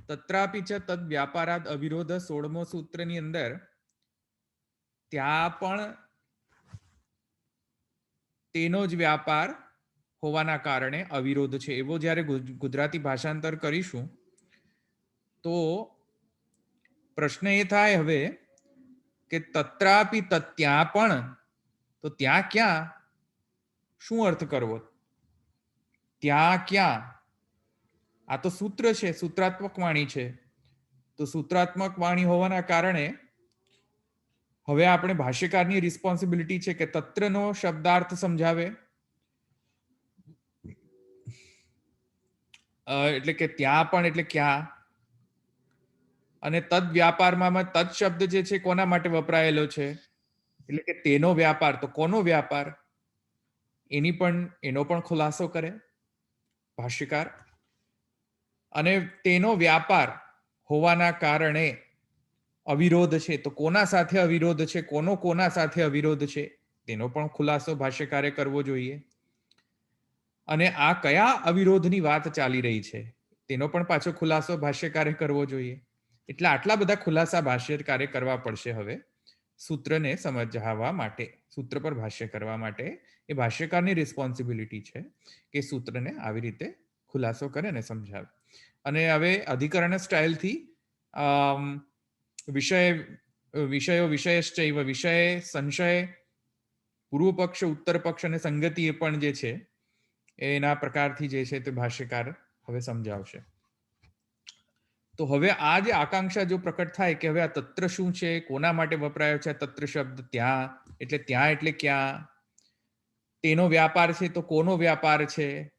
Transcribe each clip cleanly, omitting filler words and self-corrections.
તત્રાપી ચ તદ વ્યાપારાદ અવિરોધ 16મો સૂત્રની અંદર ત્યાં પણ તેનો જ વ્યાપાર હોવાના કારણે અવિરોધ છે એવો જ્યારે ગુજરાતી ભાષાંતર કરીશું તો પ્રશ્ન એ થાય હવે કે તત્રાપી ત્યાં પણ, તો ત્યાં ક્યાં શું અર્થ કરવો? ત્યાં ક્યાં? આ તો સૂત્ર છે, સૂત્રાત્મક વાણી છે. તો સૂત્રાત્મક વાણી હોવાના કારણે હવે આપણે ભાષ્યકારની રિસ્પોન્સિબિલિટી છે કે તત્રનો શબ્દાર્થ સમજાવે, એટલે કે ત્યાં પણ એટલે ક્યાં, અને તદ વ્યાપારમાં તદ શબ્દ જે છે કોના માટે વપરાયેલો છે, એટલે કે તેનો વ્યાપાર, તો કોનો વ્યાપાર એનો પણ ખુલાસો કરે ભાષ્યકાર. અને તેનો વ્યાપાર હોવાના કારણે અવિરોધ છે, તો કોના સાથે અવિરોધ છે, કોના સાથે અવિરોધ છે તેનો પણ ખુલાસો ભાષ્યકારે કરવો જોઈએ. અને આ કયા અવિરોધની વાત ચાલી રહી છે તેનો પણ પાછો ખુલાસો ભાષ્યકારે કરવો જોઈએ. એટલે આટલા બધા ખુલાસા ભાષ્યકારે કરવા પડશે હવે સૂત્રને સમજાવવા માટે, સૂત્ર પર ભાષ્ય કરવા માટે. એ ભાષ્યકારની રિસ્પોન્સિબિલિટી છે કે સૂત્રને આવી રીતે ખુલાસો કરે અને સમજાવે. અને હવે અધિકરણ સ્ટાઇલથી વિષયશ્ચૈવ, વિષય, સંશય, પૂર્વ પક્ષ, ઉત્તર પક્ષ અને સંગતિ એ પણ જે છે એના પ્રકારથી જે છે તે ભાષ્યકાર હવે સમજાવશે. તો હવે આ જે આકાંક્ષા જો પ્રકટ થાય કે હવે આ તત્ર શું છે, કોના માટે વપરાયો છે તત્ર શબ્દ, ત્યાં એટલે ક્યાં, તેનો વ્યાપાર છે તો કોનો વ્યાપાર છે,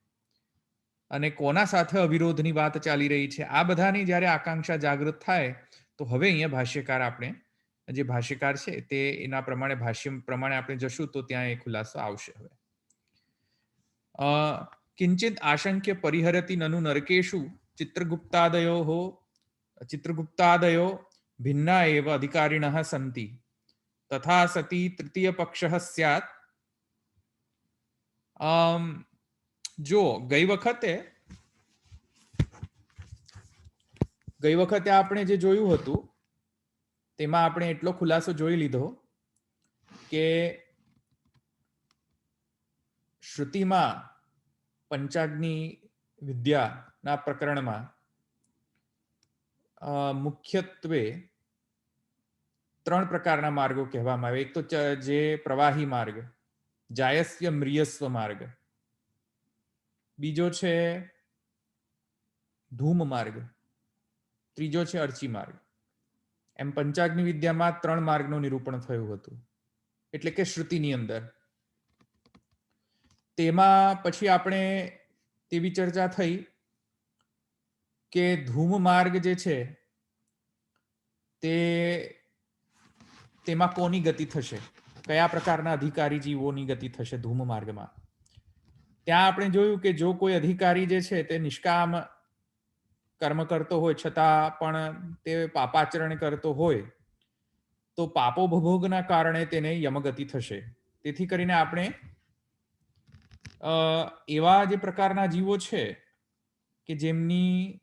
અને કોના સાથે અવિરોધની વાત ચાલી રહી છે, આ બધાની જ્યારે આકાંક્ષા જાગૃત થાય તો હવે અહીંયા ભાષ્યકાર આપણે જે ભાષ્યકાર છે તે એના પ્રમાણે ભાષ્ય પ્રમાણે આપણે જશું તો ત્યાં એ ખુલાસો આવશે. હવે કિંચિત આશંક્ય પરિહરતિ નનુ નરકેશુ ચિત્રગુપ્તાદયો ભિન્ના એવ અધિકારિણઃ સંતિ તથા સતી તૃતીય પક્ષઃ સ્યાત. જો ગઈ વખતે આપણે જે જોયું હતું તેમાં આપણે એટલો ખુલાસો જોઈ લીધો કે શ્રુતિમાં પંચાગ્નિ વિદ્યાના પ્રકરણમાં મુખ્યત્વે 3 પ્રકારના માર્ગો કહેવામાં આવે. એક તો જે પ્રવાહી માર્ગ, જાયસ્ય મ્રિયસ્વ માર્ગ, બીજો છે ધૂમ માર્ગ, ત્રીજો છે અર્ચી માર્ગ. એમ પંચાગ્નિ વિદ્યામાં 3 માર્ગનું નિરૂપણ થયું હતું, એટલે કે શ્રુતિની અંદર. તેમાં પછી આપણે તેવી ચર્ચા થઈ કે ધૂમ માર્ગ જે છે તેમાં કોની ગતિ થશે, કયા પ્રકારના અધિકારી જીવોની ગતિ થશે ધૂમ માર્ગમાં. ત્યાં આપણે જોયું કે જો કોઈ અધિકારી જે છે તે નિષ્કામ કર્મ કરતો હોય છતાં પણ તે પાપાચરણ કરતો હોય તો પાપો ભોગના કારણે તેને યમગતિ થશે. તેથી કરીને આપણે એવા જે પ્રકારના જીવો છે કે જેમની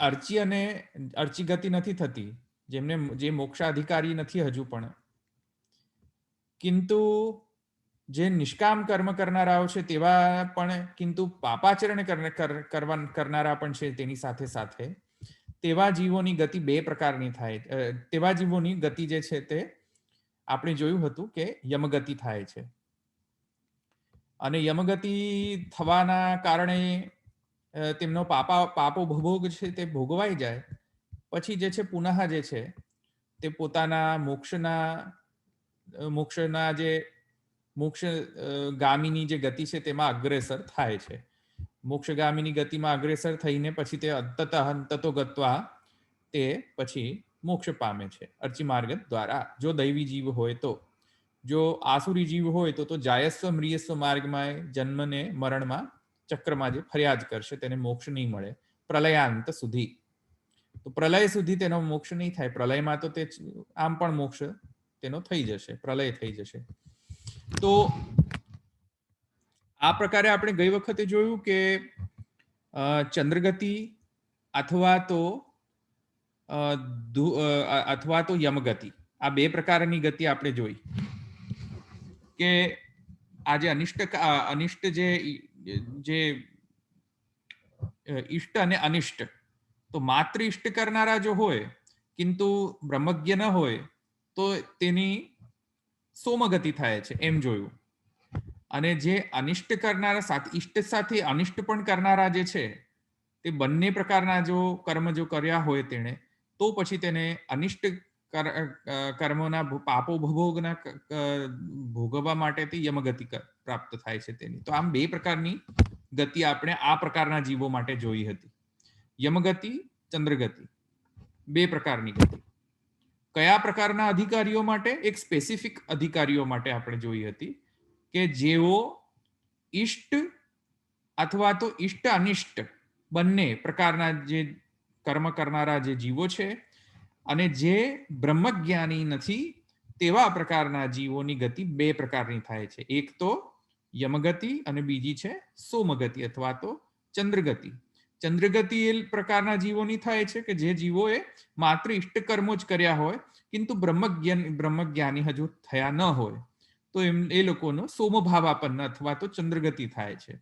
અર્ચી અને અર્ચી ગતિ નથી થતી, જે મોક્ષાધિકારી નથી હજુ પણ, કિંતુ જે નિષ્કામ કર્મ કરનારાઓ છે તેવા પણ, કિંતુ પાપાચરણ કરનારા પણ છે તેની સાથે સાથે, તેવા જીવોની ગતિ 2 પ્રકારની થાય. તેવા જીવોની ગતિ જે છે તે આપણે જોયું હતું કે યમગતિ થાય છે. અને યમગતિ થવાના કારણે તેમનો પાપો ભોગ છે તે ભોગવાઈ જાય પછી જે છે પુનઃ જે છે તે પોતાના મોક્ષના જે મોક્ષગામીની જે ગતિ છે તેમાં અગ્રેસર થાય છે. મોક્ષગામીની ગતિમાં અગ્રેસર થઈને પછી તે અંતતો ગત્વા તે પછી મોક્ષ પામે છે અર્ચી માર્ગ દ્વારા, જો દૈવી જીવ હોય તો. જો આસુરી જીવ હોય તો જાયસ્વ મ્રિયસ્વ માર્ગમાં જન્મને મરણમાં ચક્રમાં જે ફરિયાદ કરશે તેને મોક્ષ નહીં મળે પ્રલયાંત સુધી. તો પ્રલય સુધી તેનો મોક્ષ નહીં થાય. પ્રલયમાં તો તે આમ પણ મોક્ષ તેનો થઈ જશે, પ્રલય થઈ જશે. તો આ પ્રકારે આપણે ગઈ વખતે જોયું કે ચંદ્રગતિ અથવા તો અથવા તો યમગતિ, આ બે પ્રકારની ગતિ આપણે જોઈ કે આજે અનિષ્ટ જે ઇષ્ટ અને અનિષ્ટ, તો માત્ર ઇષ્ટ કરનારા જો હોય કિંતુ બ્રહ્મજ્ઞ ન હોય તો તેની સોમગતિ થાય છે એમ જોયું. અને જે અનિષ્ટ કરનારા સાથે ઇષ્ટ સાથે અનિષ્ટ પણ કરનારા જે છે તે બંને પ્રકારના જો કર્મ જો કર્યા હોય તેણે, તો પછી તેને અનિષ્ટ કર્મોના પાપો ભોગના ભોગવવા માટે તે યમગતિ પ્રાપ્ત થાય છે તેની. તો આમ બે પ્રકારની ગતિ આપણે આ પ્રકારના જીવો માટે જોઈ હતી. યમગતિ, ચંદ્રગતિ, બે પ્રકારની ગતિ. કયા પ્રકારના અધિકારીઓ માટે? એક સ્પેસિફિક અધિકારીઓ માટે આપણે જોઈ હતી કે જેઓ ઇષ્ટ અથવા તો ઇષ્ટ અનિષ્ટ બંને પ્રકારના જે કર્મ કરનારા જે જીવો છે અને જે બ્રહ્મજ્ઞાની નથી તેવા પ્રકારના જીવોની ગતિ બે પ્રકારની થાય છે. એક તો યમગતિ અને બીજી છે સોમગતિ અથવા તો ચંદ્રગતિ. ચંદ્રગતિ એ પ્રકારના જીવોની થાય છે કે જે જીવોએ માત્ર ઇષ્ટ કર્મો જ કર્યા હોય કિંતુ બ્રહ્મજ્ઞાની હજુ થયા ન હોય, તો એ લોકોનો સોમભાવાપન્ન અથવા તો ચંદ્રગતિ થાય છે.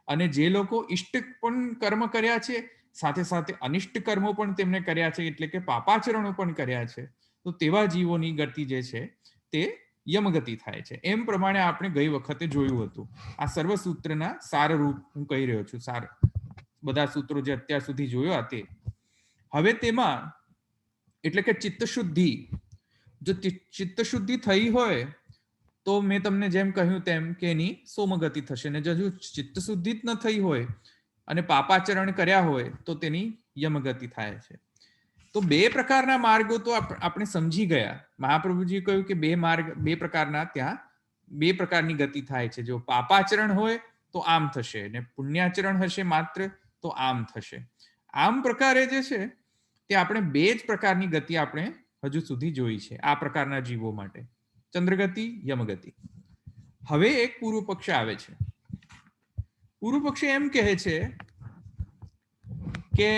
અને જે લોકો ઇષ્ટ પણ કર્મ કર્યા છે સાથે સાથે અનિષ્ટ કર્મો પણ તેમને કર્યા છે, એટલે કે પાપાચરણો પણ કર્યા છે, તો તેવા જીવોની ગતિ જે છે તે યમગતિ થાય છે. એમ પ્રમાણે આપણે ગઈ વખતે જોયું હતું. આ સર્વસૂત્રના સાર રૂપ હું કહી રહ્યો છું. સાર બધા સૂત્રો જે અત્યાર સુધી જોયા તે. હવે તેમાં એટલે કે ચિત્તશુદ્ધિ, જો ચિત્તશુદ્ધિ થઈ હોય તો મેં તમને જેમ કહ્યું તેમ કે એની સોમગતિ થશે, ને જો ચિત્તશુદ્ધિ જ ન થઈ હોય અને પાપાચરણ કર્યા હોય તો તેની યમગતિ થાય છે. તો બે પ્રકારના માર્ગો તો આપણે સમજી ગયા. મહાપ્રભુજી કહ્યું કે બે પ્રકારના ત્યાં બે પ્રકારની ગતિ થાય છે. જો પાપાચરણ હોય તો આમ થશે, ને પુણ્યાચરણ હશે માત્ર તો આમ થશે. આમ પ્રકારે જે છે તે આપણે બે જ પ્રકારની ગતિ આપણે હજુ સુધી જોઈ છે આ પ્રકારના જીવો માટે, ચંદ્રગતિ, યમગતિ. હવે એક પૂર્વ પક્ષ આવે છે. પૂર્વ પક્ષ એમ કહે છે કે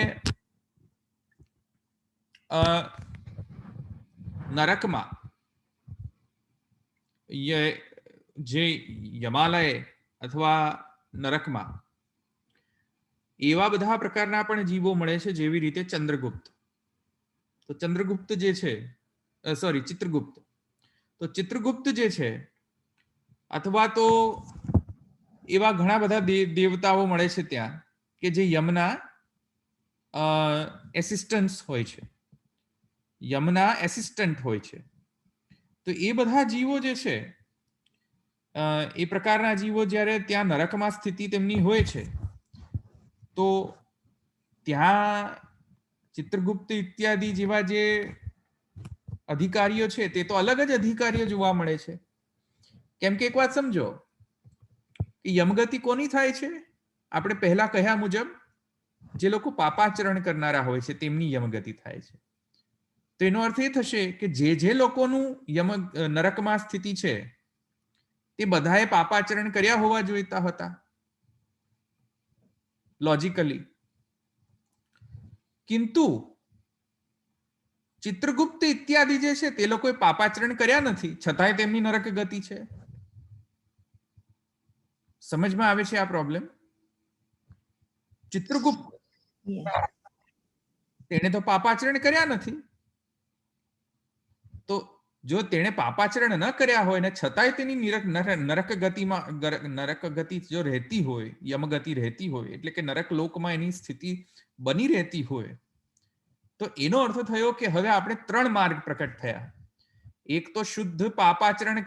નરકમાં જે યમાલય અથવા નરકમાં એવા બધા પ્રકારના પણ જીવો મળે છે, જેવી રીતે ચંદ્રગુપ્ત. તો ચંદ્રગુપ્ત જે છે, ચિત્રગુપ્ત. તો ચિત્રગુપ્ત જે છે અથવા તો એવા ઘણા બધા દેવતાઓ મળે છે ત્યાં કે જે યમના એસિસ્ટન્ટ હોય છે, યમના એસિસ્ટન્ટ હોય છે. તો એ બધા જીવો જે છે એ પ્રકારના જીવો જ્યારે ત્યાં નરકમાં સ્થિતિ તેમની હોય છે તો ત્યાં ચિત્રગુપ્ત ઇત્યાદિ જેવા જે અધિકારીઓ છે તે તો અલગ જ અધિકારીઓ જોવા મળે છે. કેમ કે એક વાત સમજો કે યમગતિ કોની થાય છે? આપણે પહેલા કહ્યા મુજબ જે લોકો પાપાચરણ કરનારા હોય છે તેમની યમગતિ થાય છે. તો એનો અર્થ એ થશે કે જે લોકોનું નરકમાં સ્થિતિ છે તે બધાએ પાપાચરણ કર્યા હોવા જોઈતા હતા લોજિકલી. કિંતુ ચિત્રગુપ્ત ઇત્યાદિ જે છે તે લોકોએ પાપાચરણ કર્યા નથી, છતાંય તેમની નરક ગતિ છે. સમજમાં આવે છે આ પ્રોબ્લેમ? ચિત્રગુપ્ત તેણે તો પાપાચરણ કર્યા નથી, તો જો તેણે પાપાચરણ ન કર્યા હોય ને છતાંય તેની નરક ગતિ જો રહેતી હોય, યમગતિ રહેતી હોય, એટલે કે નરક લોકમાં એની સ્થિતિ બની રહેતી હોય, તો એનો અર્થ થયો કે હવે આપણે ત્રણ માર્ગ પ્રકટ થયા. એક તો શુદ્ધ પાપાચરણ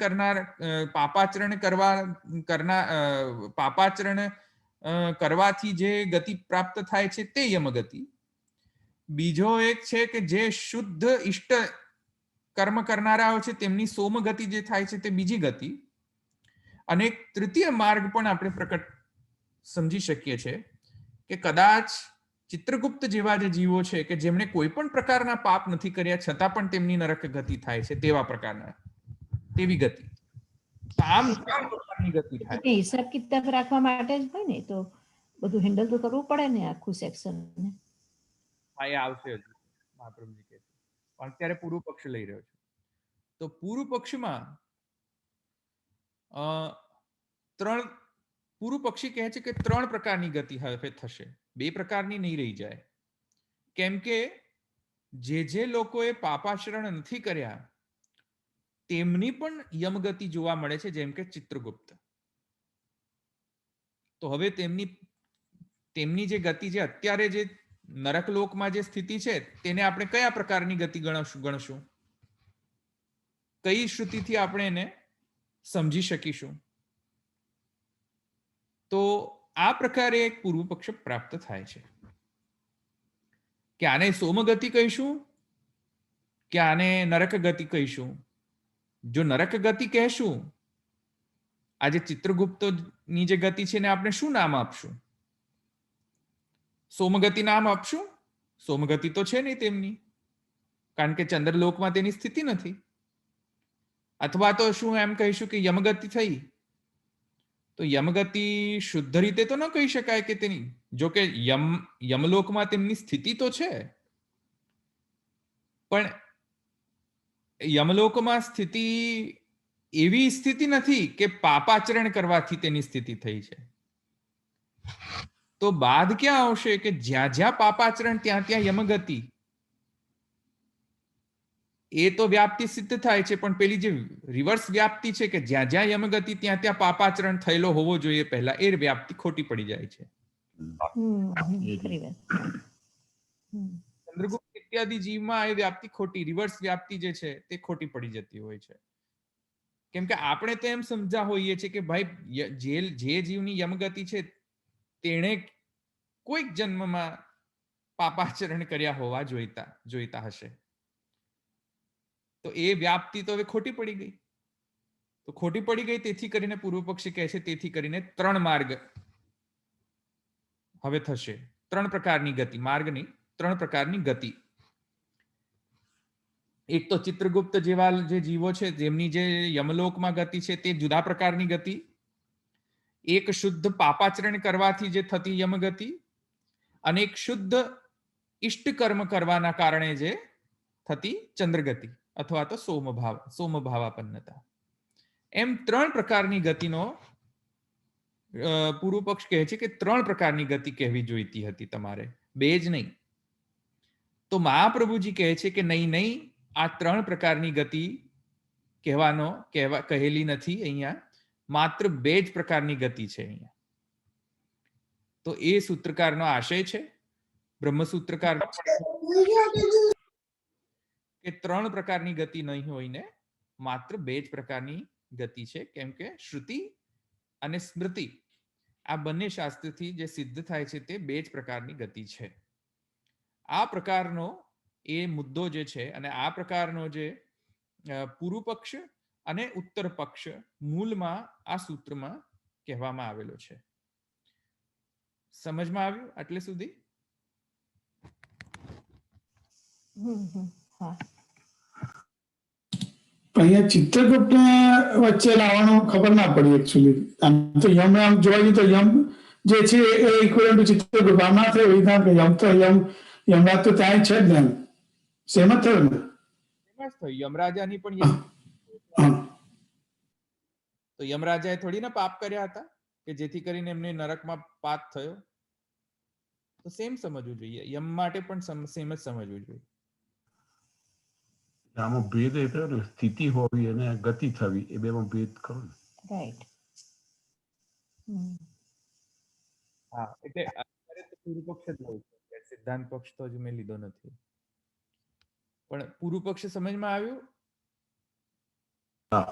કરવાથી જે ગતિ પ્રાપ્ત થાય છે તે યમગતિ. બીજો એક છે કે જે શુદ્ધ ઇષ્ટ કર્મ કરનારાઓ છે તેમની સોમગતિ જે થાય છે તે બીજી ગતિ. અને એક તૃતીય માર્ગ પણ આપણે પ્રકટ સમજી શકીએ છીએ કે કદાચ ચિત્રગુપ્ત જેવા જે જીવો છે કે જેમણે કોઈ પણ પ્રકારના પાપ નથી કર્યા છતાં પણ તેમની નરક ગતિ થાય છે, તેવા પ્રકારના તેવી ગતિ. આમ પ્રકારની ગતિ થાય. હિસાબ કિતાબ રાખવા માટે જ હોય ને, તો બધું હેન્ડલ તો કરવું પડે ને આખું સેક્શન ને. હા, એ આવશે હજુ મહાપ્રભુજી કહે છે, પણ અત્યારે પૂર્વ પક્ષ લઈ રહ્યો છું. તો પૂર્વ પક્ષમાં ત્રણ પૂર્વ પક્ષી કહે છે કે 3 પ્રકારની ગતિ હવે થશે, 2 પ્રકારની નહીં રહી જાય. કેમ કે જે લોકોએ પાપાચરણ નથી કર્યા તેમની પણ યમગતિ જોવા મળે છે, જેમ કે ચિત્રગુપ્ત. તો હવે તેમની જે ગતિ છે અત્યારે જે નરકલોકમાં જે સ્થિતિ છે તેને આપણે કયા પ્રકારની ગતિ ગણશું? કઈ શ્રુતિથી આપણે એને સમજી શકીશું? તો આ પ્રકારે એક પૂર્વ પક્ષ પ્રાપ્ત થાય છે કે આને સોમગતિ કહીશું કે આને નરક ગતિ કહીશું. જો નરક ગતિ કહેશું, આજે ચિત્રગુપ્તની જે ગતિ છે ને આપણે શું નામ આપશું? સોમગતિ નામ આપશું? સોમગતિ તો છે નહીં તેમની, કારણ કે ચંદ્રલોકમાં તેની સ્થિતિ નથી. અથવા તો શું એમ કહીશું કે યમગતિ થઈ? તો યમગતિ શુદ્ધ રીતે તો ન કહી શકાય કે તેની, જો કે યમલોકમાં તેમની સ્થિતિ તો છે, પણ યમલોકમાં સ્થિતિ એવી સ્થિતિ નથી કે પાપાચરણ કરવાથી તેની સ્થિતિ થઈ છે. તો બાદ ક્યાં આવશે કે જ્યાં જ્યાં પાપાચરણ ત્યાં ત્યાં યમગતિ. એ તો વ્યાપ્તિ સિદ્ધ થાય છે, પણ પેલી જે રિવર્સ વ્યાપ્તિ છે કે જ્યાં જ્યાં યમગતિ ત્યાં ત્યાં પાપાચરણ થયેલો હોવો જોઈએ પહેલા, એ વ્યાપ્તિ ખોટી પડી જાય છે. ચંદ્રગુપ્ત ઇત્યાદિ જીવમાં એ વ્યાપ્તિ ખોટી, રિવર્સ વ્યાપ્તિ જે છે તે ખોટી પડી જતી હોય છે. કેમ કે આપણે તો એમ સમજા હોઈએ છીએ કે ભાઈ જે જીવની યમગતિ છે તેણે કોઈક જન્મમાં પાપાચરણ કર્યા હોવા જોઈતા હશે. તો એ વ્યાપ્તિ તો હવે ખોટી પડી ગઈ. તો ખોટી પડી ગઈ, તેથી કરીને પૂર્વ પક્ષી કહે છે તેથી કરીને 3 માર્ગ હવે થશે. 3 પ્રકારની ગતિ, માર્ગ નહીં, 3 પ્રકારની ગતિ. એક તો ચિત્રગુપ્ત જેવા જે જીવો છે જેમની જે યમલોકમાં ગતિ છે તે જુદા પ્રકારની ગતિ. એક શુદ્ધ પાપાચરણ કરવાથી જે થતી યમગતિ, અને એક શુદ્ધ ઇષ્ટ કર્મ કરવાના કારણે જે થતી ચંદ્રગતિ અથવા તો સોમભાવાપન્નતા. એમ 3 પ્રકારની ગતિનો પૂર્વ પક્ષ કહે છે કે 3 પ્રકારની ગતિ કહેવી જોઈતી હતી તમારે, 2 જ નહીં. તો મહાપ્રભુજી કહે છે કે નહીં, આ 3 પ્રકારની ગતિ કહેલી નથી અહીંયા, માત્ર 2 જ પ્રકારની ગતિ છે અહીંયા. તો એ સૂત્રકારનો આશય છે, બ્રહ્મસૂત્રકાર કે 3 પ્રકારની ગતિ નહીં હોય ને માત્ર 2 જ પ્રકારની ગતિ છે. કેમ કે શ્રુતિ અને સ્મૃતિ આ બંને શાસ્ત્રથી જે સિદ્ધ થાય છે તે 2 જ પ્રકારની ગતિ છે. આ પ્રકારનો એ મુદ્દો જે છે, અને આ પ્રકારનો જે પૂર્વ પક્ષ અને ઉત્તર પક્ષ મૂળમાં આ સૂત્રમાં કહેવામાં આવેલો છે. સમજમાં આવ્યું આટલે સુધી? અહીંયા ચિત્રગુપ્ત વચ્ચે લાવવાનું ખબર ના પડી એકચ્યુઅલી. આમ તો યમ જોવા જઈએ તો યમ જે છે એ ઇક્વલન્ટ ટુ ચિત્રગુપ્ત. આમ ના થયું વિધાન કે યમરાજ તો ત્યાં છે જ ને, સેમ જ થયું ને. યમરાજાની પણ તો યમરાજાએ થોડી ના પાપ કર્યા હતા કે જેથી કરીને એમને નરકમાં પાપ થયો. તો સેમ સમજવું જોઈએ, યમ માટે પણ સેમ જ સમજવું જોઈએ. આમાં ભેદ એ થયો ને, સ્થિતિ હોવી અને ગતિ થવી, એ બેમાં ભેદ ખરો ને. રાઈટ. હા, એટલે અત્યારે તો પૂર્વ પક્ષ જ લઉં છું, સિદ્ધાંત પક્ષ તો હજુ મેં લીધો નથી. પણ પૂર્વ પક્ષ સમજમાં આવ્યું? હા.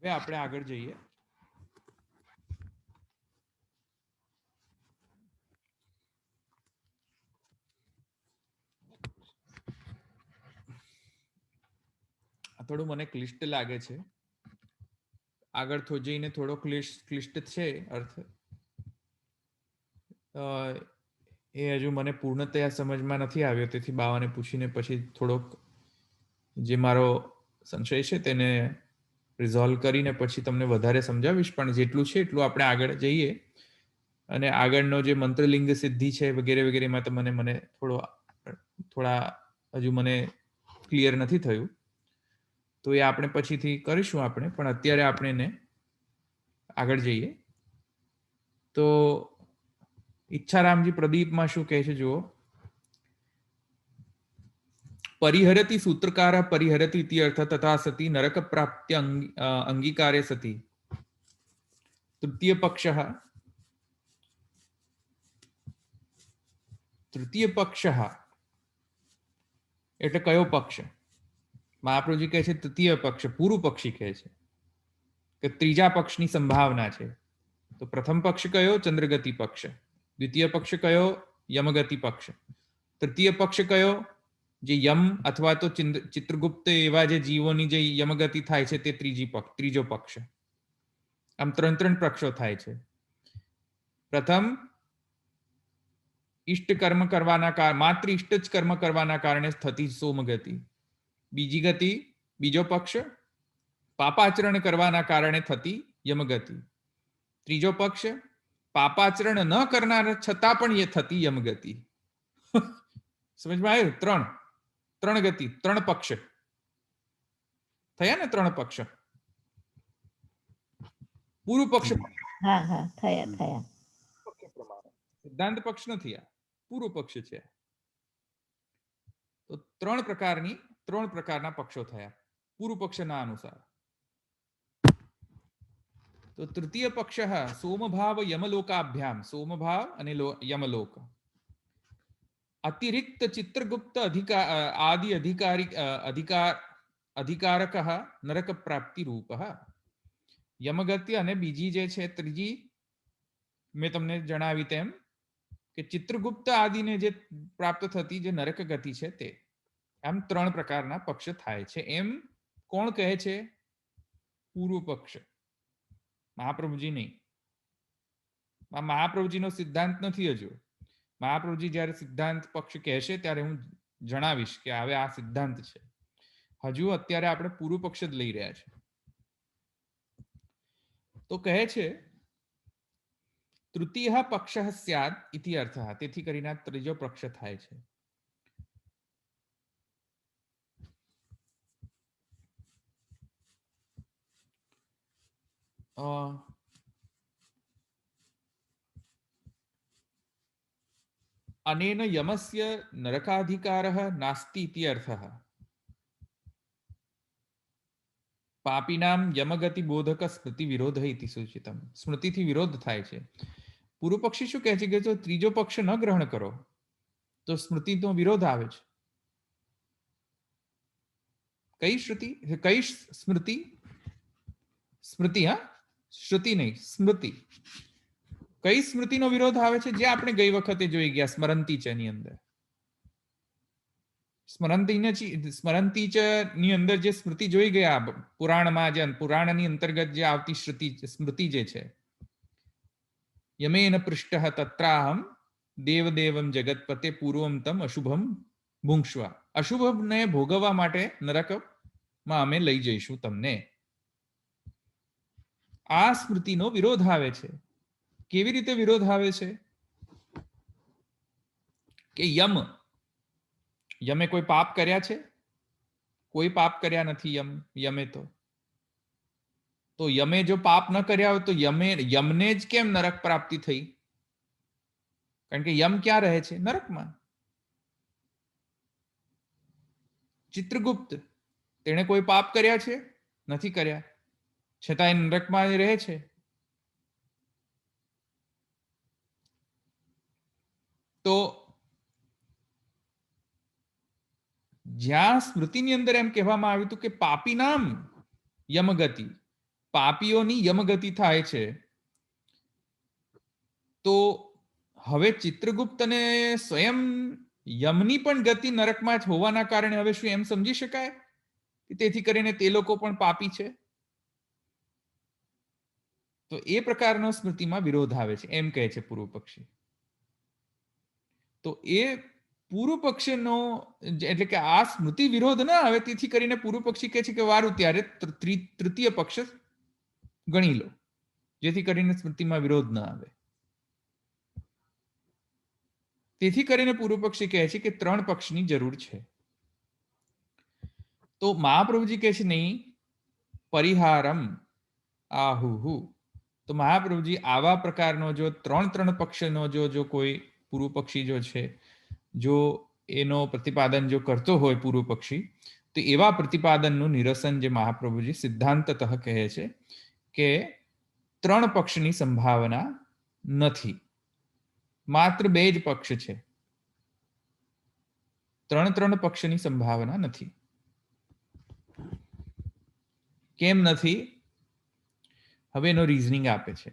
હવે આપણે આગળ જઈએ. થોડું મને ક્લિષ્ટ લાગે છે. આગળ જઈને થોડો ક્લિષ્ટ છે અર્થ. એ હજુ મને પૂર્ણતયા સમજમાં નથી આવ્યો, તેથી બાવાને પૂછીને પછી થોડોક જે મારો સંશય છે તેને રિઝોલ્વ કરીને પછી તમને વધારે સમજાવીશ. પણ જેટલું છે એટલું આપણે આગળ જઈએ, અને આગળનો જે મંત્રલિંગ સિદ્ધિ છે વગેરે વગેરેમાં તો મને થોડા હજુ મને ક્લિયર નથી થયું, તો એ આપણે પછીથી કરીશું આપણે. પણ અત્યારે આપણે એને આગળ જઈએ. તો ઈચ્છારામજી પ્રદીપમાં શું કહે છે જુઓ. પરિહરતિ સૂત્રકાર પરિહરતિ ઇતિ અર્થ તથા સતી નરક પ્રાપ્ત્ય અંગીકારે સતી તૃતીય પક્ષ એટલે કયો પક્ષ? મહાપ્રભુજી કહે છે તૃતીય પક્ષ, પૂર્વ પક્ષી કહે છે કે ત્રીજા પક્ષની સંભાવના છે. તો પ્રથમ પક્ષ કયો? ચંદ્રગતિ પક્ષ. દ્વિતીય પક્ષ કયો? યમગતિ પક્ષ. તૃતીય પક્ષ કયો? જે યમ અથવા તો ચિત્રગુપ્ત એવા જે જીવોની જે યમગતિ થાય છે તે ત્રીજો પક્ષ. આમ ત્રણ પક્ષો થાય છે. પ્રથમ ઇષ્ટ કર્મ કરવાના માત્ર ઇષ્ટ જ કર્મ કરવાના કારણે થતી સોમગતિ. બીજી ગતિ, બીજો પક્ષ પાપાચરણ કરવાના કારણે થતી યમગતિ. ત્રીજો પક્ષ પાપાચરણ ન કરનાર છતાં પણ એ થતી યમગતિ. સમજમાં આવ્યું? ત્રણ ગતિ, ત્રણ પક્ષ થયા ને? ત્રણ પક્ષ. પૂર્વ પક્ષ હા થયા. સિદ્ધાંત પક્ષ નથી, આ પૂર્વ પક્ષ છે. તો ત્રણ પ્રકારના પક્ષો થયા પૂર્વ પક્ષના અનુસાર. તો તૃતીય પક્ષ સોમભાવ યમલોકાભ્યામ, સોમભાવ અને યમલોક અતિરિક્ત ચિત્રગુપ્ત આદિ અધિકારક નરક પ્રાપ્તિ રૂપ. યમગતિ અને બીજી જે છે ત્રીજી મેં તમને જણાવી તેમ કે ચિત્રગુપ્ત આદિને જે પ્રાપ્ત થતી જે નરક ગતિ છે તે. આમ ત્રણ પ્રકારના પક્ષ થાય છે. એમ કોણ કહે છે? પૂર્વ પક્ષ, મહાપ્રભુજી નહીં. આ મહાપ્રભુજીનો સિદ્ધાંત નથી હજુ. મહાપ્રભુજી જયારે સિદ્ધાંત પક્ષ કહેશે ત્યારે હું જણાવીશ કે હવે આ સિદ્ધાંત છે. હજુ અત્યારે આપણે પૂર્વ પક્ષ જ લઈ રહ્યા છે. તો કહે છે તૃતીય પક્ષ સ્યાદ ઇતિ અર્થ. તેથી કરીને ત્રીજો પક્ષ થાય છે. અનેન યમસ્ય નરકાધિકારઃ નાસ્તિ ઇતિ અર્થઃ. પાપીનામ યમગતિ બોધક સ્મૃતિ વિરોધ ઇતિ સૂચિતમ. સ્મૃતિથી વિરોધ થાય છે. પૂર્વ પક્ષી શું કહે છે કે જો ત્રીજો પક્ષ ન ગ્રહણ કરો તો સ્મૃતિનો વિરોધ આવે છે. કઈ સ્મૃતિ? સ્મૃતિ, શ્રુતિ નહીં, સ્મૃતિ. કઈ સ્મૃતિનો વિરોધ આવે છે? જે આપણે ગઈ વખતે જોઈ ગયા સ્મરંતી ચ ની અંદર. સ્મરંતી ચ ની અંદર જે સ્મૃતિ જોઈ ગયા પુરાણમાં, જે પુરાણની અંતર્ગત જે આવતી સ્મૃતિ જે છે, યમેન પૃષ્ઠ તત્રાહમ દેવદેવમ જગતપતે પૂર્વમ તમ અશુભમ ભુંક્ષ્વા. અશુભને ભોગવવા માટે નરકમાં અમે લઈ જઈશું તમને. આ સ્મૃતિનો વિરોધ આવે છે. કેવી રીતે વિરોધ આવે છે? કે યમે કોઈ પાપ કર્યા છે? કોઈ પાપ કર્યા નથી યમે. તો યમે જો પાપ ન કર્યા હોય તો યમને જ કેમ નરક પ્રાપ્તિ થઈ? કારણ કે યમ ક્યાં રહે છે? નરકમાં. ચિત્રગુપ્ત તેણે કોઈ પાપ કર્યા છે? નથી કર્યા, છતાં એ નરકમાં રહે છે. તો જ્યાં સ્મૃતિની અંદર એમ કહેવામાં આવ્યું હતું કે પાપી નામ યમગતિ, પાપીઓની યમગતિ થાય છે, તો હવે ચિત્રગુપ્તને સ્વયં યમની પણ ગતિ નરકમાં જ હોવાના કારણે હવે શું એમ સમજી શકાય કે તેથી કરીને તે લોકો પણ પાપી છે? તો એ પ્રકારનો સ્મૃતિમાં વિરોધ આવે છે એમ કહે છે પૂર્વ પક્ષી. તો એ પૂર્વ પક્ષનો એટલે કે આ સ્મૃતિ વિરોધ ના આવે તેથી કરીને પૂર્વ પક્ષી કહે છે કે વારું ત્યારે તૃતીય પક્ષ ગણી લો, જેથી કરીને સ્મૃતિમાં વિરોધ ન આવે. તેથી કરીને પૂર્વ પક્ષી કહે છે કે 3 પક્ષની જરૂર છે. તો મહાપ્રભુજી કહે છે નહીં, પરિહારમ આહુહુ. તો મહાપ્રભુજી આવા પ્રકારનો જો 3 પક્ષનો જો કોઈ પૂર્વ પક્ષી જો છે, જો એનો પ્રતિપાદન જો કરતો હોય પૂર્વ પક્ષી, તો એવા પ્રતિપાદનનું નિરસન જે મહાપ્રભુજી સિદ્ધાંતતઃ કહે છે કે 3 પક્ષની સંભાવના નથી, માત્ર 2 જ પક્ષ છે. 3 પક્ષની સંભાવના નથી. કેમ નથી? હવે એનો રીઝનિંગ આપે છે.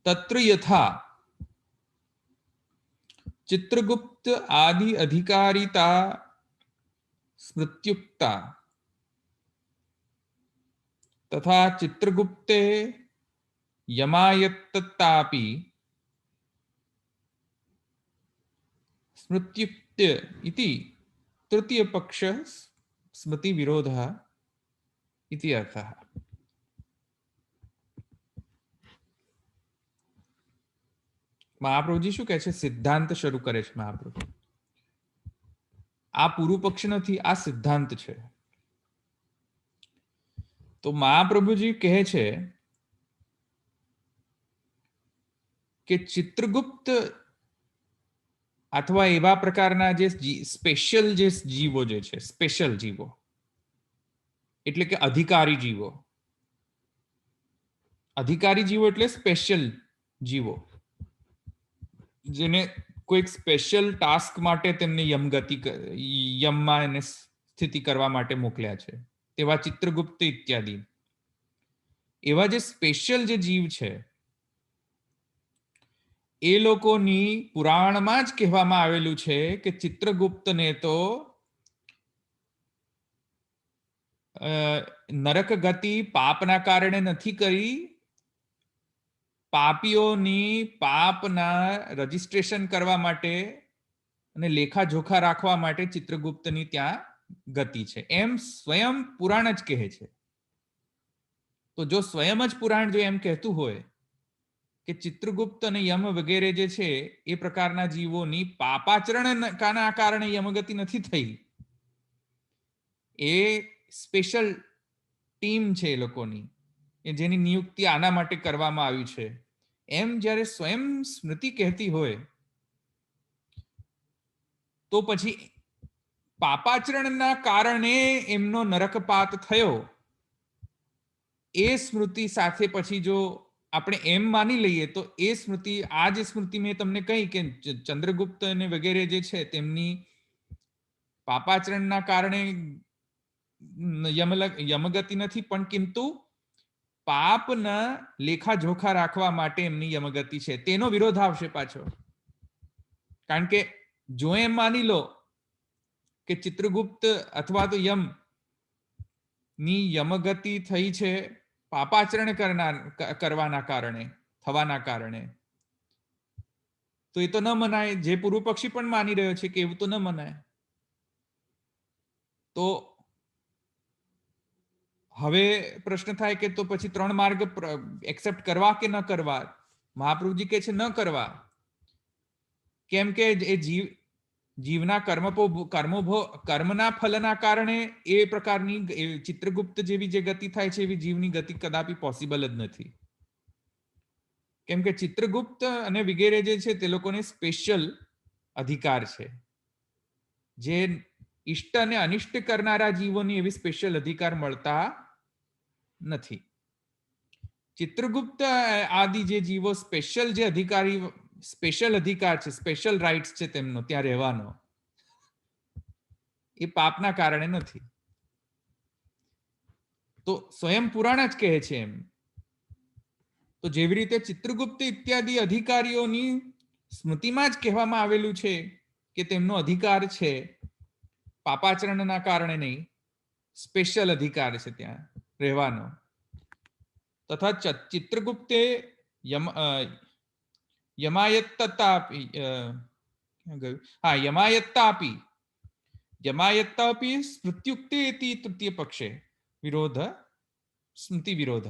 तत्र यथा चित्रगुप्त आदि अधिकारिता स्मृत्युक्ता तथा चित्रगुप्ते यमायत्ततापि स्मृत्युक्त्य इति तृतीय पक्ष स्मृति विरोधः इति अर्थः. મહાપ્રભુજી શું કહે છે? સિદ્ધાંત શરૂ કરે છે મહાપ્રભુ. આ પૂર્વ પક્ષ નથી, આ સિદ્ધાંત છે. તો મહાપ્રભુજી કહે છે કે ચિત્રગુપ્ત અથવા એવા પ્રકારના જે સ્પેશિયલ જે જીવો જે છે, સ્પેશિયલ જીવો એટલે કે અધિકારી જીવો. અધિકારી જીવો એટલે સ્પેશિયલ જીવો, જેને કોઈક સ્પેશિયલ ટાસ્ક માટે તેમને યમમાં એને સ્થિતિ કરવા માટે મોકલ્યા છે, તેવા ચિત્રગુપ્ત ઇત્યાદિ. એવા જે સ્પેશિયલ જે જીવ છે એ લોકોની પુરાણમાં જ કહેવામાં આવેલું છે કે ચિત્રગુપ્તને તો નરક ગતિ પાપના કારણે નથી કરી, પાપીઓની પાપના રજીસ્ટ્રેશન કરવા માટે અને લેખાજોખા રાખવા માટે ચિત્રગુપ્તની ત્યાં ગતિ છે, એમ સ્વયં પુરાણ જ કહે છે. તો જો સ્વયં જ પુરાણ જો એમ કહેતું હોય કે ચિત્રગુપ્ત અને યમ વગેરે જે છે એ પ્રકારના જીવોની પાપાચરણના કારણે યમગતિ નથી થઈ, એ સ્પેશિયલ ટીમ છે એ લોકોની, એ જેની નિયુક્તિ આના માટે કરવામાં આવી છે, એમ જ્યારે સ્વયં સ્મૃતિ કહેતી હોય તો પછી પાપાચરણના કારણે એમનો નરકપાત થયો એ સ્મૃતિ સાથે પછી જો આપણે એમ માની લઈએ તો એ સ્મૃતિ, આ જે સ્મૃતિ મેં તમને કહી કે ચંદ્રગુપ્ત અને વગેરે જે છે તેમની પાપાચરણના કારણે યમગતિ નથી, પણ કિંતુ પાપના લેખાજોખા રાખવા માટે એમની યમગતિ છે, તેનો વિરોધ આવશે પાછો. કારણ કે જો એમ માની લો કે ચિત્રગુપ્ત અથવા તો યમ ની યમગતિ થઈ છે પાપાચરણ થવાના કારણે, તો એ તો ન મનાય. જે પૂર્વ પક્ષી પણ માની રહ્યો છે કે એવું તો ન મનાય. તો હવે પ્રશ્ન થાય કે તો પછી 3 માર્ગ એક્સેપ્ટ કરવા કે ન કરવા? મહાપ્રભુજી કહે છે ન કરવા. કેમ કે એ જીવના કર્મના ફલના કારણે એ પ્રકારની ચિત્રગુપ્ત જેવી જે ગતિ થાય છે એવી જીવની ગતિ કદાપી પોસિબલ જ નથી. કેમ કે ચિત્રગુપ્ત અને વગેરે જે છે તે લોકોને સ્પેશિયલ અધિકાર છે, જે ઇષ્ટ અને અનિષ્ટ કરનારા જીવોની એવી સ્પેશિયલ અધિકાર મળતા નથી. ચિત્રગુપ્ત આદિ જે જીવો સ્પેશિયલ જે સ્પેશિયલ અધિકાર છે, સ્પેશિયલ રાઇટ્સ છે તેમનો ત્યાં રહેવાનો, એ પાપના કારણે નથી. તો સ્વયં પુરાણ જ કહે છે એમ. તો જેવી રીતે ચિત્રગુપ્ત ઇત્યાદિ અધિકારીઓની સ્મૃતિમાં જ કહેવામાં આવેલું છે કે તેમનો અધિકાર છે પાપાચરણના કારણે નહીં, સ્પેશિયલ અધિકાર છે ત્યાં રહેવાનો. તથા ચિત્રગુપ્તે યમાયત્તાપી ક્યાં ગયું? હા, યમાયત્તાપી સ્મૃત્યુક્તે ઇતિ તૃતીય પક્ષે વિરોધ સ્મૃતિ વિરોધ.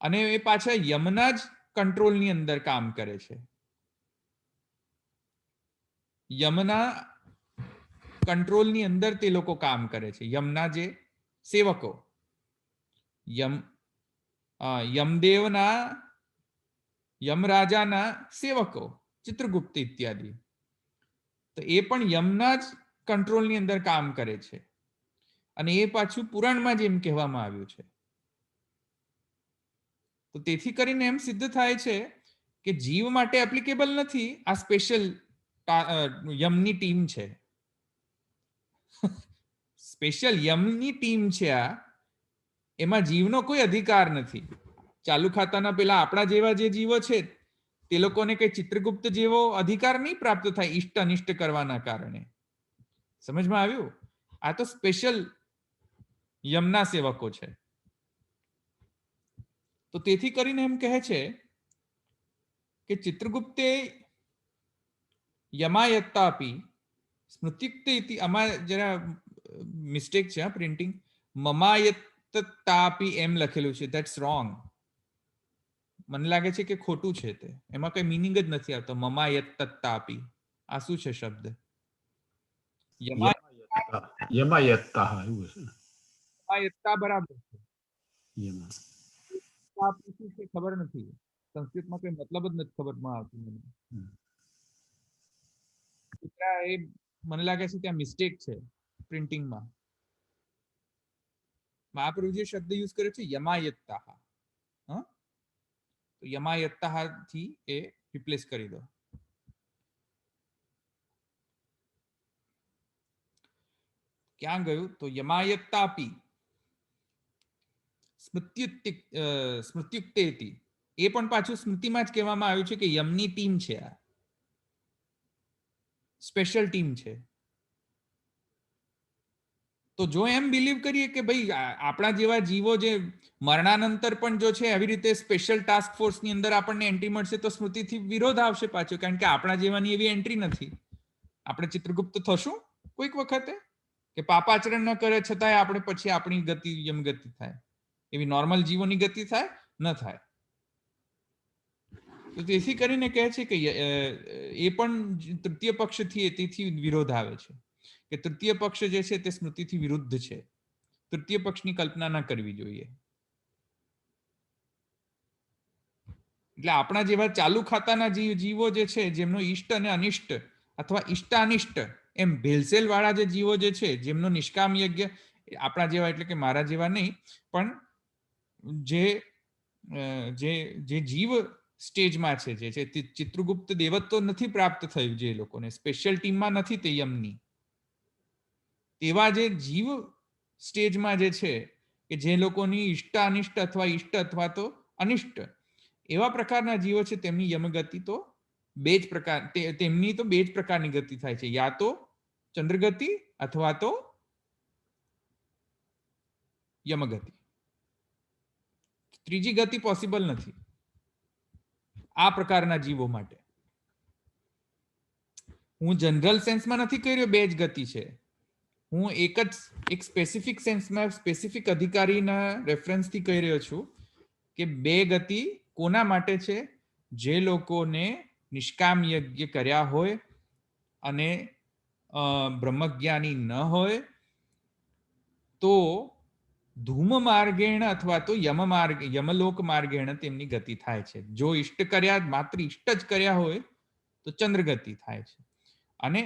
અને એ પાછા યમના જ કંટ્રોલની અંદર કામ કરે છે. યમના કંટ્રોલની અંદર તે લોકો કામ કરે છે. યમના જે સેવકો, યમદેવના, યમરાજાના સેવકો, ચિત્રગુપ્ત ઇત્યાદિ, તો એ પણ યમના જ કંટ્રોલની અંદર કામ કરે છે. અને એ પાછું પુરાણમાં જ એમ કહેવામાં આવ્યું છે. તો તેથી કરીને એમ સિદ્ધ થાય છે કે જીવ માટે એપ્લિકેબલ નથી આ સ્પેશિયલ યમની ટીમ છે. સ્પેશિયલ યમની ટીમ છે આ, એમાં જીવનો કોઈ અધિકાર નથી. ચાલુ ખાતાના પેલા આપણા જેવા જે જીવો છે તે લોકોને કઈ ચિત્રગુપ્ત જેવો અધિકાર નહીં પ્રાપ્ત થાય ઇષ્ટ અનિષ્ટ કરવાના કારણે. સમજમાં આવ્યું? આ તો સ્પેશિયલ યમના સેવકો છે. તો તેથી કરીને એમ કહે છે કે ચિત્રગુપ્તે યમાયત્તાપી સ્મૃત્યુક્તે ઇતિ, આમાં જરા મિસ્ટેક છે પ્રિન્ટિંગ, મમાયત્તાપી એમ લખેલું છે. That's wrong. મને લાગે છે કે ખોટું છે તે, એમાં કઈ મિનિંગ જ નથી આવતો. મમાયત્તાપી આ શું છે શબ્દ? યમાયત્તા એવું છે. યમાયત્તા બરાબર છે. યમા. શું છે ખબર નથી. સંસ્કૃતમાં કોઈ મતલબ જ નથી ખબરમાં આવતું મને. એ મને લાગે છે ત્યાં મિસ્ટેક છે પ્રિન્ટિંગમાં. મહાપ્રભુ જે શબ્દ યુઝ કર્યો છે યમાયત્તા, તો યમાયત્તા થી એ રિપ્લેસ કરી દો. ક્યાં ગયું? તો યમાયત્તાપી સ્મૃત્યુક્તેતિ, એ પણ પાછું સ્મૃતિમાં જ કહેવામાં આવ્યું છે કે યમની ટીમ છે, આ સ્પેશિયલ ટીમ છે. તો જો એમ બિલીવ કરીએ કે ભાઈ આપણા જેવા જીવો જે મરણાનંતર પણ જો છે આવી રીતે સ્પેશિયલ ટાસ્ક ફોર્સની અંદર આપણને એન્ટ્રી મળશે, તો સ્મૃતિથી વિરોધ આવશે પાછો, કારણ કે આપણા જેવાની એવી એન્ટ્રી નથી. આપણે ચિત્રગુપ્ત થશું કોઈક વખતે કે પાપાચરણ ન કરે છતાંય આપણે પછી આપણી ગતિ યમગતિ થાય, એવી નોર્મલ જીવોની ગતિ થાય ન થાય. તો તેથી કરીને કહે છે કે એ પણ તૃતીય પક્ષથી તેથી વિરોધ આવે છે કે તૃતીય પક્ષ જે છે તે સ્મૃતિથી વિરુદ્ધ છે. તૃતીય પક્ષની કલ્પના ના કરવી જોઈએ. એટલે આપણા જેવા ચાલુ ખાતાના જીવો જે છે, જેમનો ઈષ્ટ અને અનિષ્ટ અથવા ઈષ્ટાનિષ્ટ એમ ભેલસેલ વાળા જે જીવો જે છે, જેમનો નિષ્કામ યજ્ઞ, આપણા જેવા એટલે કે મારા જેવા નહીં, પણ જે જીવ સ્ટેજમાં છે, જે છે ચિત્રગુપ્ત દેવત્વ નથી પ્રાપ્ત થયું, જે લોકોને સ્પેશિયલ ટીમમાં નથી તે યમની, તેવા જે જીવ સ્ટેજમાં જે છે કે જે લોકોની ઈષ્ટ અનિષ્ટ અથવા ઈષ્ટ અથવા તો અનિષ્ટ એવા પ્રકારના જીવો છે, તેમની યમગતિ તો બે જ પ્રકાર, તેમની તો બે જ પ્રકારની ગતિ થાય છે, યા તો ચંદ્રગતિ અથવા તો યમગતિ. ત્રીજી ગતિ પોસિબલ નથી આ પ્રકારના જીવો માટે. હું જનરલ સેન્સમાં નથી કહી રહ્યો બે જ ગતિ છે. હું એક સ્પેસિફિક સેન્સમાં સ્પેસિફિક અધિકારીના રેફરન્સથી કહી રહ્યો છું કે બે ગતિ કોના માટે છે? જે લોકોને નિષ્કામ યજ્ઞ કર્યા હોય અને બ્રહ્મજ્ઞાની ન હોય, તો ધૂમ માર્ગેણ અથવા તો યમલોક માર્ગેણ તેમની ગતિ થાય છે. જો ઇષ્ટ કર્યા, માત્ર ઇષ્ટ જ કર્યા હોય તો ચંદ્રગતિ થાય છે, અને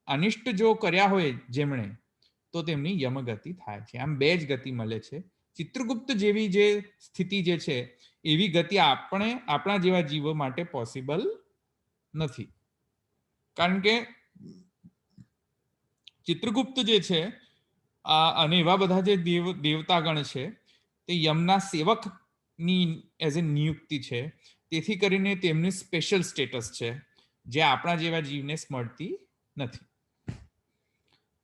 અનિષ્ટ જો કર્યા હોય જેમણે, તો તેમની યમગતિ થાય છે. આમ બે જ ગતિ મળે છે. ચિત્રગુપ્ત જેવી જે સ્થિતિ જે છે એવી ગતિ આપણા જેવા જીવો માટે પોસિબલ નથી, કારણ કે ચિત્રગુપ્ત જે છે અને એવા બધા જે દેવતાગણ છે તે યમના સેવકની એઝ એ નિયુક્તિ છે. તેથી કરીને તેમની સ્પેશિયલ સ્ટેટસ છે. જે આપણા જેવા જીવને સ્મરતી નથી.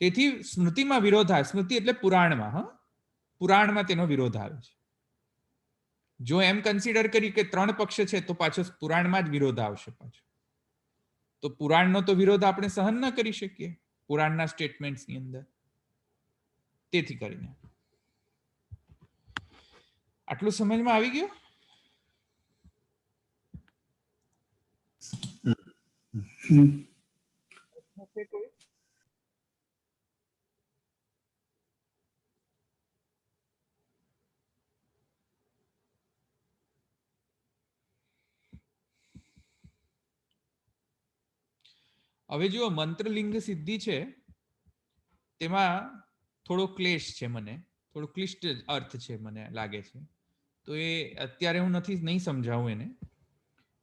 તેથી સ્મૃતિમાં વિરોધ આવે. સ્મૃતિ એટલે પુરાણમાં, પુરાણમાં તેનો વિરોધ આવે છે. જો એમ કન્સિડર કરી કે 3 પક્ષ છે તો પાછો પુરાણમાં જ વિરોધ આવશે પાછો. તો પુરાણનો તો વિરોધ આપણે સહન ન કરી શકીએ પુરાણના સ્ટેટમેન્ટ્સની અંદર. તેથી કરીને આટલું સમજમાં આવી ગયું? હવે જુઓ, મંત્રલિંગ સિદ્ધિ છે તેમાં થોડો ક્લેશ છે, મને થોડો ક્લિષ્ટ અર્થ છે મને લાગે છે. તો એ અત્યારે હું નહીં સમજાવું એને.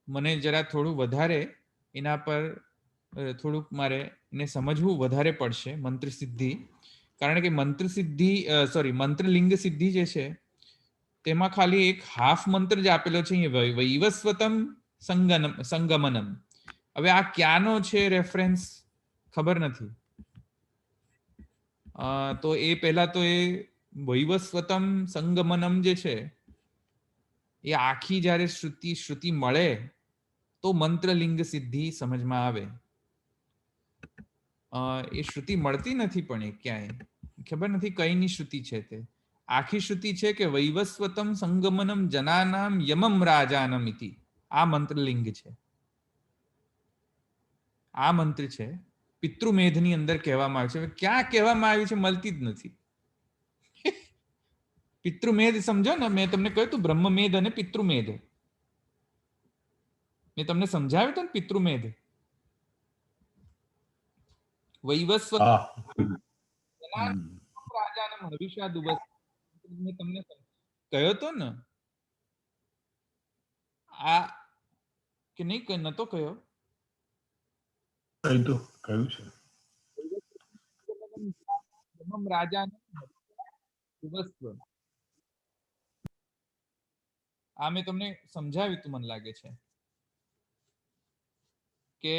મને જરા થોડું વધારે એના પર થોડુંક મારે એને સમજવું વધારે પડશે મંત્ર સિદ્ધિ. કારણ કે મંત્રલિંગ સિદ્ધિ જે છે તેમાં ખાલી એક હાફ મંત્ર જ આપેલો છે, વૈવસ્વતમ સંગમનમ. હવે આ ક્યાંનો છે રેફરન્સ ખબર નથી. તો એ પહેલા તો એ વૈવસ્વતમ સંગમનમ જે છે એ આખી જ્યારે શ્રુતિ મળે તો મંત્રલિંગ સિદ્ધિ સમજમાં આવે. એ શ્રુતિ મળતી નથી પણ એ ક્યાંય ખબર નથી કઈની શ્રુતિ છે તે. આખી શ્રુતિ છે કે વૈવસ્વતમ સંગમનમ જનાનામ યમમ રાજાનમ ઇતિ. આ મંત્રલિંગ છે, આ મંત્ર છે. પિતૃમેધની અંદર કહેવામાં આવે છે. ક્યાં કહેવામાં આવ્યું છે મળતી જ નથી. પિતૃમેધ સમજો ને, મેં તમને કહ્યું તું બ્રહ્મમેધ અને પિતૃમેધ. મેં તમને સમજાવ્યું હતું ને પિતૃમેધ. વૈવસ્વત રાજાનમ હવિષા દુવસ મેં તમને કહ્યો તો ને. આ કે નહીં નતો કહ્યો? કહ્યું છે. રાજાનમ દુવસ્વ. આ મેં તમને સમજાવ્યું તું મને લાગે છે કે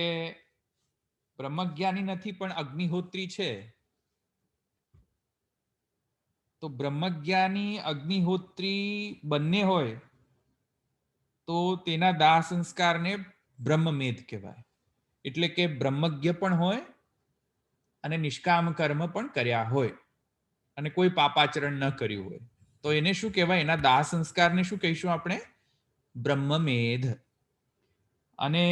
બ્રહ્મજ્ઞાની નથી પણ અગ્નિહોત્રી છે. તો બ્રહ્મજ્ઞાની અગ્નિહોત્રી બંને હોય તો તેના દાહ સંસ્કારને બ્રહ્મમેધ કહેવાય. એટલે કે બ્રહ્મજ્ઞ પણ હોય અને નિષ્કામ કર્મ પણ કર્યા હોય અને કોઈ પાપાચરણ ન કર્યું હોય તો એને શું કહેવાય? એના દાહ સંસ્કારને શું કહીશું આપણે? બ્રહ્મમેધ. અને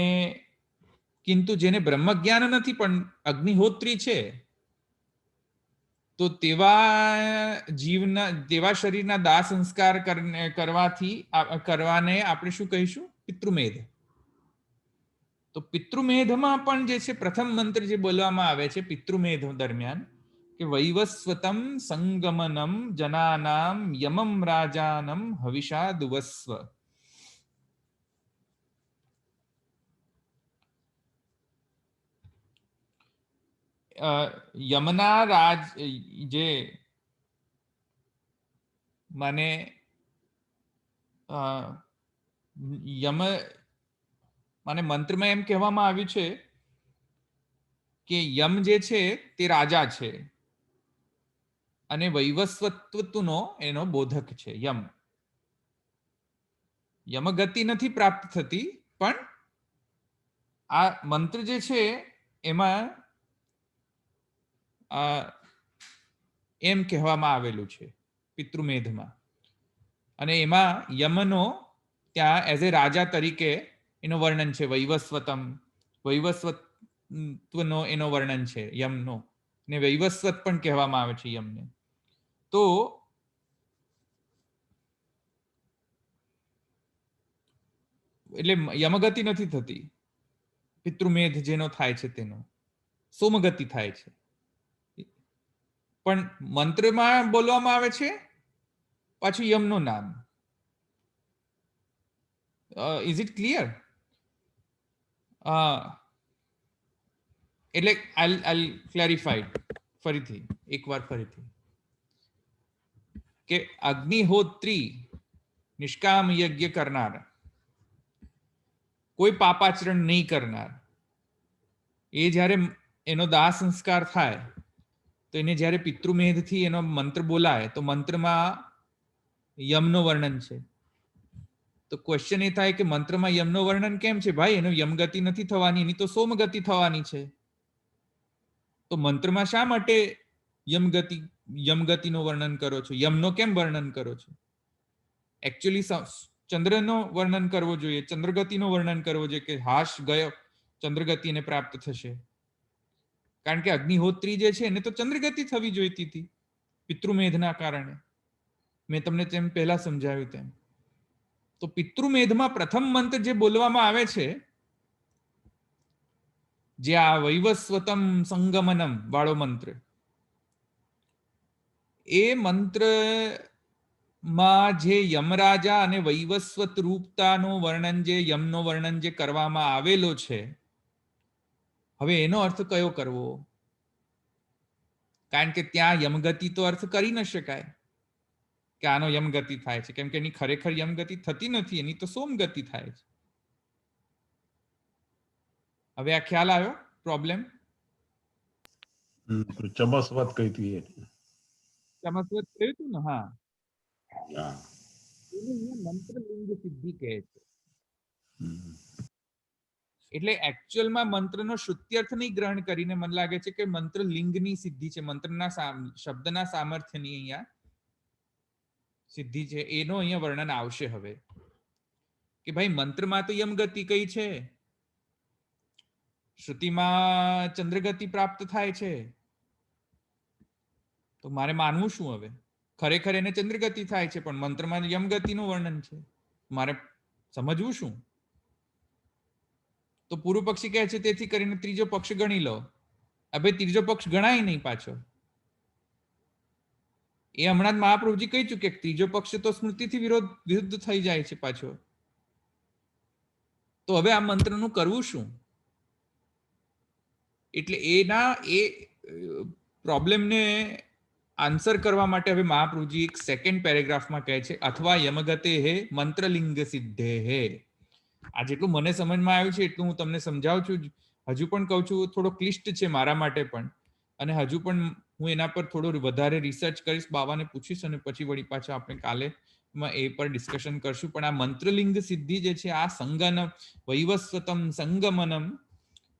કિંતુ જેને બ્રહ્મજ્ઞાન નથી પણ અગ્નિહોત્રી છે તો તેવા જીવના તેવા શરીરના દાહ સંસ્કાર કરવાને આપણે શું કહીશું? પિતૃમેધ. તો પિતૃમેધમાં પણ જે છે પ્રથમ મંત્ર જે બોલવામાં આવે છે પિતૃમેધ દરમિયાન કે વૈવસ્વતમ સંગમનમ જનાનામ યમમ રાજાનમ હવિષા દુવસ્વ. યમના રાજ જે મને યમ મને મંત્રમાં એમ કહેવામાં આવ્યું છે કે યમ જે છે તે રાજા છે અને વૈવસ્વત્વનો એનો બોધક છે. યમગતિ નથી પ્રાપ્ત થતી પણ આ મંત્ર જે છે એમાં એમ કહેવામાં આવેલું છે પિતૃમેધમાં. અને એમાં યમનો ત્યાં એઝ એ રાજા તરીકે એનો વર્ણન છે. વૈવસ્વત્વનો એનો વર્ણન છે યમનો, ને વૈવસ્વત પણ કહેવામાં આવે છે યમને. તો એટલે યમગતિ નથી થતી, પિતૃમેધ જેનો થાય છે તેનો સોમગતિ થાય છે. પણ મંત્રમાં બોલવામાં આવે છે પાછું યમનું નામ. Is it clear? એટલે આઈ ક્લેરિફાઈડ ફરીથી એકવાર ફરીથી કે અગ્નિહોત્રી નિષ્કામ યજ્ઞ કરનાર, કોઈ પાપાચરણ નહીં કરનાર, એ જ્યારે એનો દાહ સંસ્કાર થાય તો એને જ્યારે પિતૃમેધથી એનો મંત્ર બોલાય તો મંત્રમાં યમનો વર્ણન છે. તો ક્વેશ્ચન એ થાય કે મંત્રમાં યમનો વર્ણન કેમ છે? ભાઈ એનો યમગતિ નથી થવાની, એની તો સોમગતિ થવાની છે. તો મંત્રમાં શા માટે યમગતિનું વર્ણન કરો છો? યમનો કેમ વર્ણન કરો છો? એકચ્યુઅલી ચંદ્રનો વર્ણન કરવો જોઈએ, ચંદ્રગતિનું વર્ણન કરવો જોઈએ કે હાશ ગયો, ચંદ્રગતિને પ્રાપ્ત થશે. કારણ કે અગ્નિહોત્રી જે છે એને તો ચંદ્રગતિ થવી જોઈતી હતી પિતૃમેધના કારણે. મેં તમને તેમ પહેલા સમજાવ્યું તેમ. તો પિતૃમેધમાં પ્રથમ મંત્ર જે બોલવામાં આવે છે, જે આ વૈવસ્વતમ સંગમનમ વાળો મંત્ર, એ મંત્ર માં જે યમરાજા અને વૈવસ્વત રૂપતાનું વર્ણન, જે યમનો વર્ણન જે કરવામાં આવેલો છે, હવે એનો અર્થ કયો કરવો? કારણ કે ત્યાં યમગતિ તો અર્થ કરી ન શકાય કે આનો યમગતિ થાય છે, કેમ કે એની ખરેખર યમગતિ થતી નથી, એની તો સોમગતિ થાય છે. હવે આ ખ્યાલ આવ્યો પ્રોબ્લેમ? ચમસવત કહી હતી એટલે. ચમત્વત કહ્યું હતું ને? હા, હા. એને અહીંયા મંત્રલિંગ સિદ્ધિ કહે છે. હમ. એટલે એકચ્યુઅલમાં મંત્રનો શ્રુત્યર્થ નહીં ગ્રહણ કરીને મને લાગે છે કે મંત્ર લિંગની સિદ્ધિ છે, મંત્રના શબ્દના સામર્થ્યની અહીંયા સિદ્ધિ છે. એનો અહીંયા વર્ણન આવશે હવે કે ભાઈ મંત્રમાં તો યમગતિ કઈ છે, શ્રુતિમાં ચંદ્રગતિ પ્રાપ્ત થાય છે, તો મારે માનવું શું હવે? ખરેખર એને ચંદ્રગતિ થાય છે પણ મંત્રમાં યમગતિનું વર્ણન છે, મારે સમજવું શું? તો પૂર્વ પક્ષી કહે છે તેથી કરીને ત્રીજો પક્ષ ગણી લો. હવે ત્રીજો પક્ષ ગણાય નહીં પાછો. એ હમણાં જ મહાપ્રભુજી કહી ચૂક્યા, ત્રીજો પક્ષ તો સ્મૃતિથી વિરુદ્ધ થઈ જાય છે પાછો. તો હવે આ મંત્રનું કરવું શું? એટલે એના એ પ્રોબ્લેમને આન્સર કરવા માટે હવે મહાપ્રભુજી એક સેકન્ડ પેરેગ્રાફમાં કહે છે, અથવા યમગતે હે મંત્રલિંગ સિદ્ધે હે. આ જેટલું મને સમજમાં આવ્યું છે એટલું હું તમને સમજાવું છું. હજુ પણ કહું છું થોડો ક્લિષ્ટ છે મારા માટે પણ, અને હજુ પણ હું એના પર થોડું વધારે રિસર્ચ કરીશ, બાબાને પૂછીશ અને પછી વળી પાછા આપણે કાલે એ પર ડિસ્કશન કરશું. પણ આ મંત્રલિંગ સિદ્ધિ જે છે, આ સંગન વૈવસ્વતમ સંગમનમ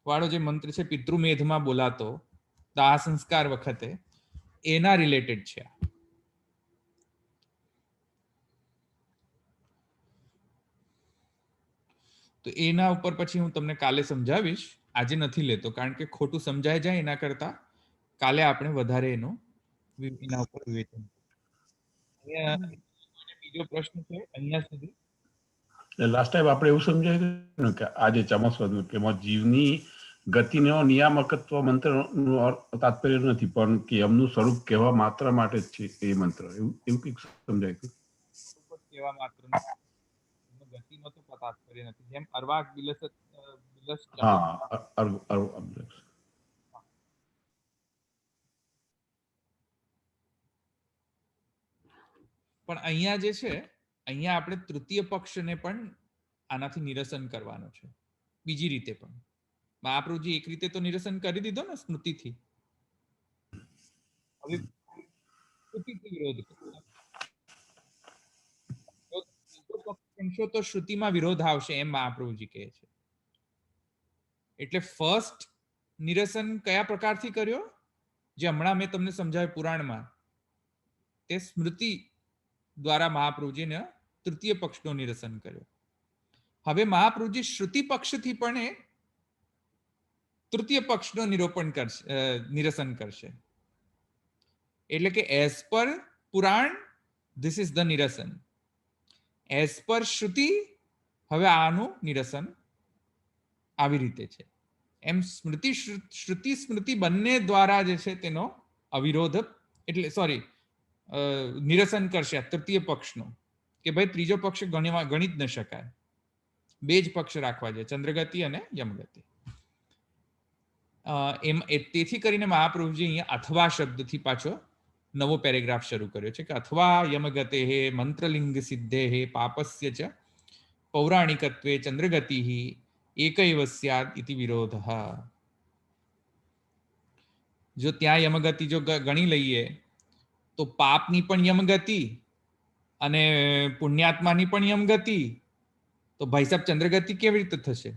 વાળો જે મંત્ર છે પિતૃમેધમાં બોલાતો દાહ સંસ્કાર વખતે, એના રિલેટેડ છે. તો એના ઉપર પછી હું તમને કાલે સમજાવીશ, આજે નથી લેતો કારણ કે ખોટું સમજાય જાય એના કરતા કાલે આપણે વધારે એનો એના ઉપર વિવેચન. બીજો પ્રશ્ન છે અહીંયા સુધી? લાસ્ટ ટાઈમ આપણે એવું સમજાયું કે આજે ચમસ્વત કે જીવની ગતિનો નિયામકત્વ મંત્રનું તાત્પર્ય નથી, પણ કે એમનું સ્વરૂપ કહેવા માત્ર માટે જ છે એ મંત્ર, એવું કંઈક સમજાયું. કહેવા માત્ર ગતિનો તો તાત્પર્ય નથી, જેમ અર્વાક બિલસ. હા, પણ અહીંયા જે છે, અહીંયા આપણે તૃતીય પક્ષને પણ આનાથી નિરસન કરવાનો છે, બીજી રીતે પણ. મહાપ્રભુજી એક રીતે તો નિરસન કરી દીધો ને સ્મૃતિથી, હવે સ્મૃતિથી વિરોધ તો શ્રુતિમાં વિરોધ આવશે એમ મહાપ્રભુજી કહે છે. એટલે ફર્સ્ટ નિરસન કયા પ્રકારથી કર્યો? જે હમણાં મેં તમને સમજાવ્યું પુરાણમાં, તે સ્મૃતિ દ્વારા મહાપ્રભુજીને તૃતીય પક્ષનું નિરસન કર્યો. હવે મહાપ્રભુજી શ્રુતિ પક્ષથી પણ તૃતીય પક્ષનું નિરસન કરશે. એટલે કે as per Puran this is the nirasan, as per Shruti હવે આનું નિરસન આવી રીતે છે. એમ શ્રુતિ સ્મૃતિ બંને દ્વારા જે છે તેનો અવિરોધ, એટલે સોરી નિરસન કરશે તૃતીય પક્ષનું, કે ભાઈ ત્રીજો પક્ષ ગણી જ ન શકાય, બે જ પક્ષ રાખવા જોઈએ, ચંદ્રગતિ અને યમગતિ. તેથી કરીને મહાપ્રભુજી અહીંયા અથવા શબ્દથી પાછો નવો પેરેગ્રાફ શરૂ કર્યો છે કે અથવા યમગતે હે મંત્રલિંગ સિદ્ધે હે પાપસ્ય ચ પૌરાણિકત્વે ચંદ્રગતિ એકૈવ સ્યાદ ઇતિ વિરોધઃ. જો ત્યાં યમગતિ જો ગણી લઈએ તો પાપની પણ યમગતિ અને પુણ્યાત્માની પણ યમગતિ, તો ભાઈ સાહેબ ચંદ્રગતિ કેવી રીતે થશે?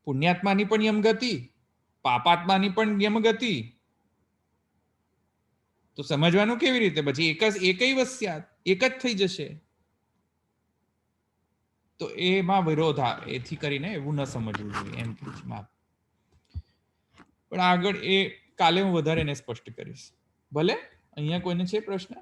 પુણ્યાત્માની પણ યમગતિ, પાપાત્માની પણ યમગતિ, તો સમજવાનું કેવી રીતે? પછી એકૈવ સ્યાત, એક જ થઈ જશે. તો એમાં વિરોધ એથી કરીને એવું ન સમજવું જોઈએ એમ કે છે માપ. પણ આગળ એ કાલે હું વધારે એને સ્પષ્ટ કરીશ. ભલે અહીંયા કોઈને છે પ્રશ્ન?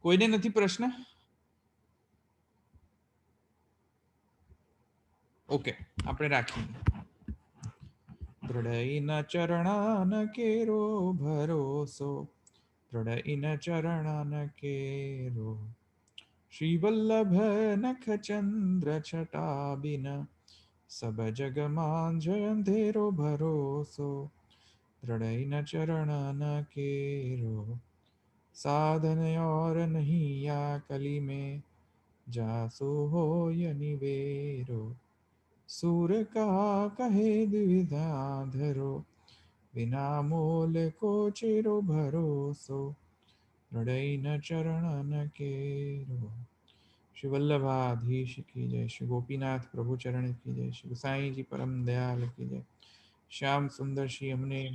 કોઈને નથી પ્રશ્ન? ઓકે, આપણે રાખીએ. દૃઢઈન ચરણાન કેરો ભરોસો, દૃઢઈન ચરણાન કેરો, શ્રી વલ્લભ નખ ચંદ્ર છટા બિન, સબ જગ માંઝ અંધેરો ભરોસો, દૃઢઈન ચરણાન કેરો, साधन और नहीं या कली में, जासु होय निवेरो, सूर का कहे द्विधा धरो, बिना मोल को चिरो भरोसो, दृढ़ई न चरणन केरो. श्री वल्लभाधीश की जय, श्री गोपीनाथ प्रभु चरण की जय, श्री साईं जी परम दयाल की जय, श्याम सुंदर श्री हमने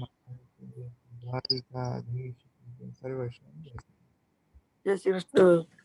द्वारिकाधीश की जय, सर्व जय श्री कृष्ण.